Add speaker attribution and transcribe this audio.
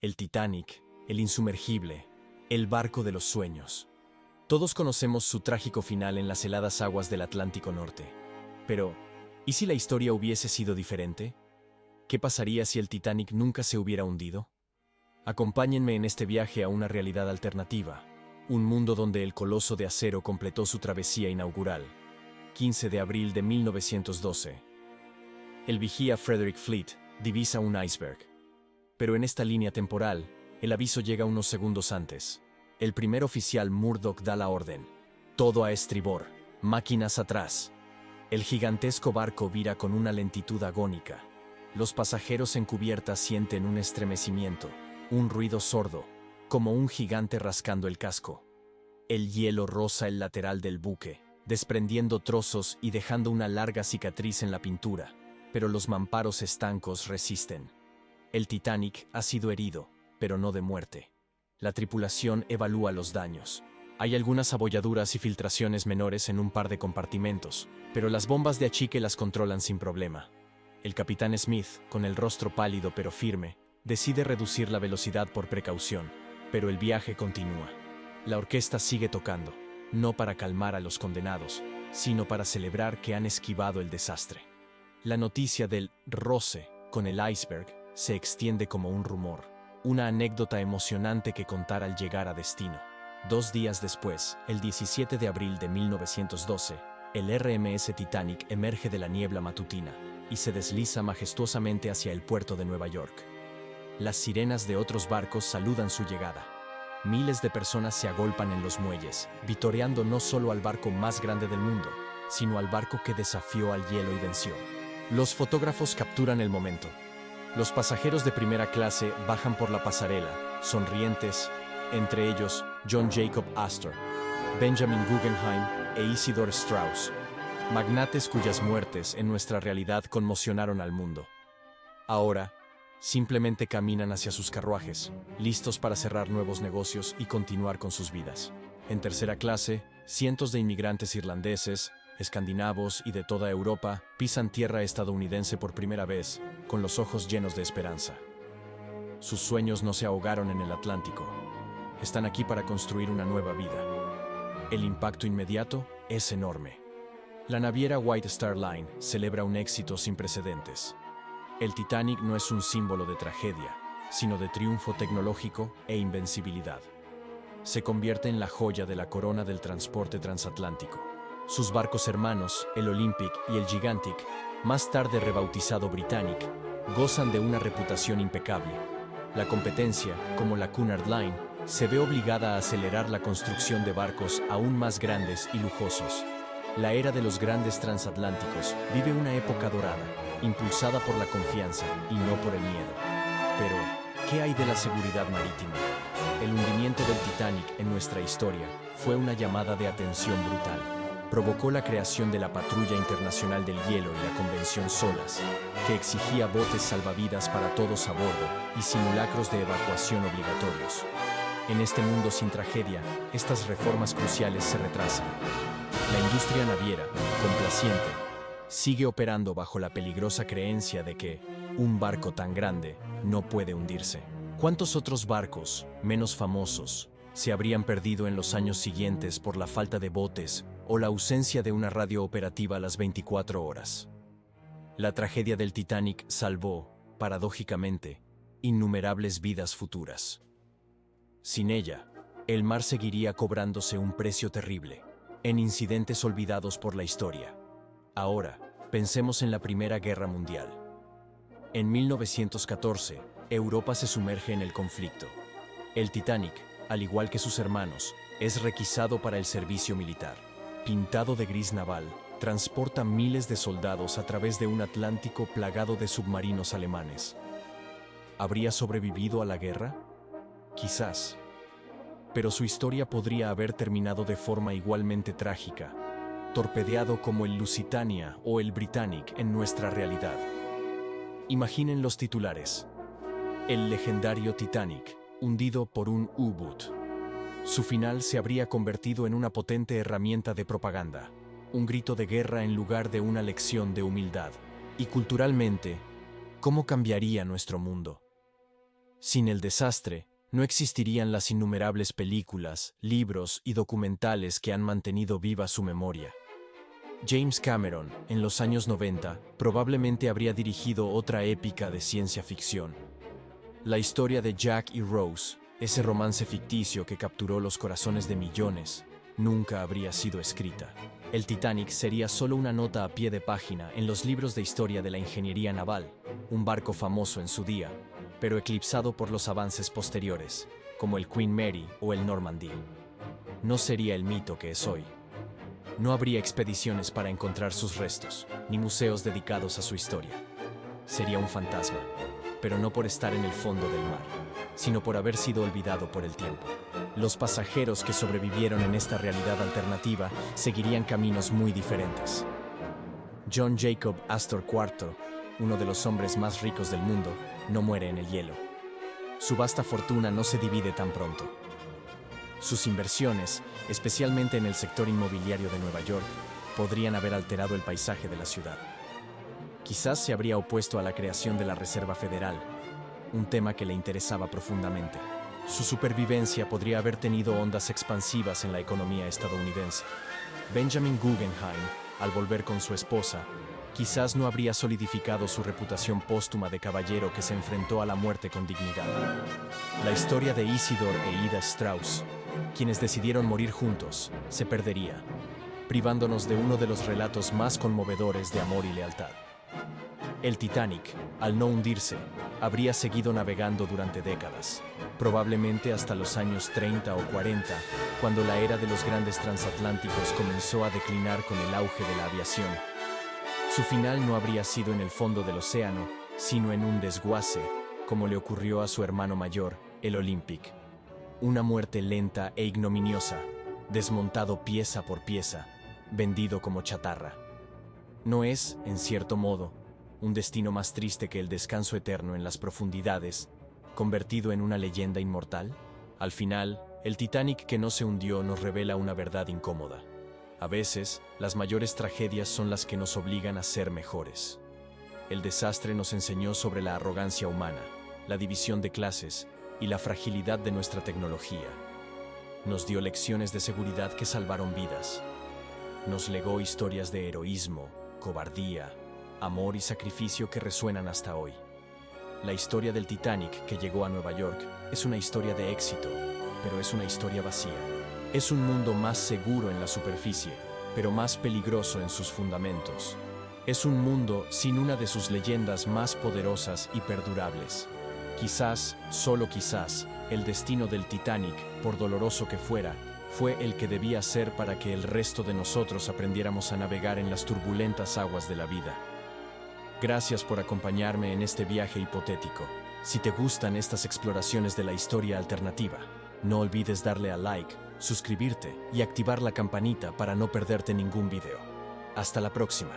Speaker 1: El Titanic, el insumergible, el barco de los sueños. Todos conocemos su trágico final en las heladas aguas del Atlántico Norte. Pero, ¿y si la historia hubiese sido diferente? ¿Qué pasaría si el Titanic nunca se hubiera hundido? Acompáñenme en este viaje a una realidad alternativa, un mundo donde el coloso de acero completó su travesía inaugural, 15 de abril de 1912. El vigía Frederick Fleet divisa un iceberg. Pero en esta línea temporal, el aviso llega unos segundos antes. El primer oficial Murdoch da la orden. Todo a estribor, máquinas atrás. El gigantesco barco vira con una lentitud agónica. Los pasajeros en cubierta sienten un estremecimiento, un ruido sordo, como un gigante rascando el casco. El hielo roza el lateral del buque, desprendiendo trozos y dejando una larga cicatriz en la pintura, pero los mamparos estancos resisten. El Titanic ha sido herido, pero no de muerte. La tripulación evalúa los daños. Hay algunas abolladuras y filtraciones menores en un par de compartimentos, pero las bombas de achique las controlan sin problema. El capitán Smith, con el rostro pálido pero firme, decide reducir la velocidad por precaución, pero el viaje continúa. La orquesta sigue tocando, no para calmar a los condenados, sino para celebrar que han esquivado el desastre. La noticia del roce con el iceberg se extiende como un rumor, una anécdota emocionante que contar al llegar a destino. 2 días después, el 17 de abril de 1912, el RMS Titanic emerge de la niebla matutina y se desliza majestuosamente hacia el puerto de Nueva York. Las sirenas de otros barcos saludan su llegada. Miles de personas se agolpan en los muelles, vitoreando no solo al barco más grande del mundo, sino al barco que desafió al hielo y venció. Los fotógrafos capturan el momento. Los pasajeros de primera clase bajan por la pasarela, sonrientes, entre ellos John Jacob Astor, Benjamin Guggenheim e Isidor Straus, magnates cuyas muertes en nuestra realidad conmocionaron al mundo. Ahora, simplemente caminan hacia sus carruajes, listos para cerrar nuevos negocios y continuar con sus vidas. En tercera clase, cientos de inmigrantes irlandeses, escandinavos y de toda Europa pisan tierra estadounidense por primera vez, con los ojos llenos de esperanza. Sus sueños no se ahogaron en el Atlántico. Están aquí para construir una nueva vida. El impacto inmediato es enorme. La naviera White Star Line celebra un éxito sin precedentes. El Titanic no es un símbolo de tragedia, sino de triunfo tecnológico e invencibilidad. Se convierte en la joya de la corona del transporte transatlántico. Sus barcos hermanos, el Olympic y el Gigantic, más tarde rebautizado Britannic, gozan de una reputación impecable. La competencia, como la Cunard Line, se ve obligada a acelerar la construcción de barcos aún más grandes y lujosos. La era de los grandes transatlánticos vive una época dorada, impulsada por la confianza y no por el miedo. Pero, ¿qué hay de la seguridad marítima? El hundimiento del Titanic en nuestra historia fue una llamada de atención brutal. Provocó la creación de la Patrulla Internacional del Hielo y la Convención SOLAS, que exigía botes salvavidas para todos a bordo y simulacros de evacuación obligatorios. En este mundo sin tragedia, estas reformas cruciales se retrasan. La industria naviera, complaciente, sigue operando bajo la peligrosa creencia de que un barco tan grande no puede hundirse. ¿Cuántos otros barcos, menos famosos, se habrían perdido en los años siguientes por la falta de botes o la ausencia de una radio operativa a las 24 horas? La tragedia del Titanic salvó, paradójicamente, innumerables vidas futuras. Sin ella, el mar seguiría cobrándose un precio terrible, en incidentes olvidados por la historia. Ahora, pensemos en la Primera Guerra Mundial. En 1914, Europa se sumerge en el conflicto. El Titanic, al igual que sus hermanos, es requisado para el servicio militar. Pintado de gris naval, transporta miles de soldados a través de un Atlántico plagado de submarinos alemanes. ¿Habría sobrevivido a la guerra? Quizás. Pero su historia podría haber terminado de forma igualmente trágica, torpedeado como el Lusitania o el Britannic en nuestra realidad. Imaginen los titulares. El legendario Titanic, hundido por un U-boot. Su final se habría convertido en una potente herramienta de propaganda, un grito de guerra en lugar de una lección de humildad. Y culturalmente, ¿cómo cambiaría nuestro mundo? Sin el desastre, no existirían las innumerables películas, libros y documentales que han mantenido viva su memoria. James Cameron, en los años 90, probablemente habría dirigido otra épica de ciencia ficción. La historia de Jack y Rose, ese romance ficticio que capturó los corazones de millones, nunca habría sido escrita. El Titanic sería solo una nota a pie de página en los libros de historia de la ingeniería naval, un barco famoso en su día, pero eclipsado por los avances posteriores, como el Queen Mary o el Normandy. No sería el mito que es hoy. No habría expediciones para encontrar sus restos, ni museos dedicados a su historia. Sería un fantasma, pero no por estar en el fondo del mar, sino por haber sido olvidado por el tiempo. Los pasajeros que sobrevivieron en esta realidad alternativa seguirían caminos muy diferentes. John Jacob Astor IV, uno de los hombres más ricos del mundo, no muere en el hielo. Su vasta fortuna no se divide tan pronto. Sus inversiones, especialmente en el sector inmobiliario de Nueva York, podrían haber alterado el paisaje de la ciudad. Quizás se habría opuesto a la creación de la Reserva Federal, un tema que le interesaba profundamente. Su supervivencia podría haber tenido ondas expansivas en la economía estadounidense. Benjamin Guggenheim, al volver con su esposa, quizás no habría solidificado su reputación póstuma de caballero que se enfrentó a la muerte con dignidad. La historia de Isidor e Ida Strauss, quienes decidieron morir juntos, se perdería, privándonos de uno de los relatos más conmovedores de amor y lealtad. El Titanic, al no hundirse, habría seguido navegando durante décadas, probablemente hasta los años 30 o 40, cuando la era de los grandes transatlánticos comenzó a declinar con el auge de la aviación. Su final no habría sido en el fondo del océano, sino en un desguace, como le ocurrió a su hermano mayor, el Olympic. Una muerte lenta e ignominiosa, desmontado pieza por pieza, vendido como chatarra. ¿No es, en cierto modo, un destino más triste que el descanso eterno en las profundidades, convertido en una leyenda inmortal? Al final, el Titanic que no se hundió nos revela una verdad incómoda. A veces, las mayores tragedias son las que nos obligan a ser mejores. El desastre nos enseñó sobre la arrogancia humana, la división de clases y la fragilidad de nuestra tecnología. Nos dio lecciones de seguridad que salvaron vidas. Nos legó historias de heroísmo, cobardía, amor y sacrificio que resuenan hasta hoy. La historia del Titanic que llegó a Nueva York es una historia de éxito, pero es una historia vacía. Es un mundo más seguro en la superficie, pero más peligroso en sus fundamentos. Es un mundo sin una de sus leyendas más poderosas y perdurables. Quizás, solo quizás, el destino del Titanic, por doloroso que fuera, fue el que debía ser para que el resto de nosotros aprendiéramos a navegar en las turbulentas aguas de la vida. Gracias por acompañarme en este viaje hipotético. Si te gustan estas exploraciones de la historia alternativa, no olvides darle a like, suscribirte y activar la campanita para no perderte ningún video. Hasta la próxima.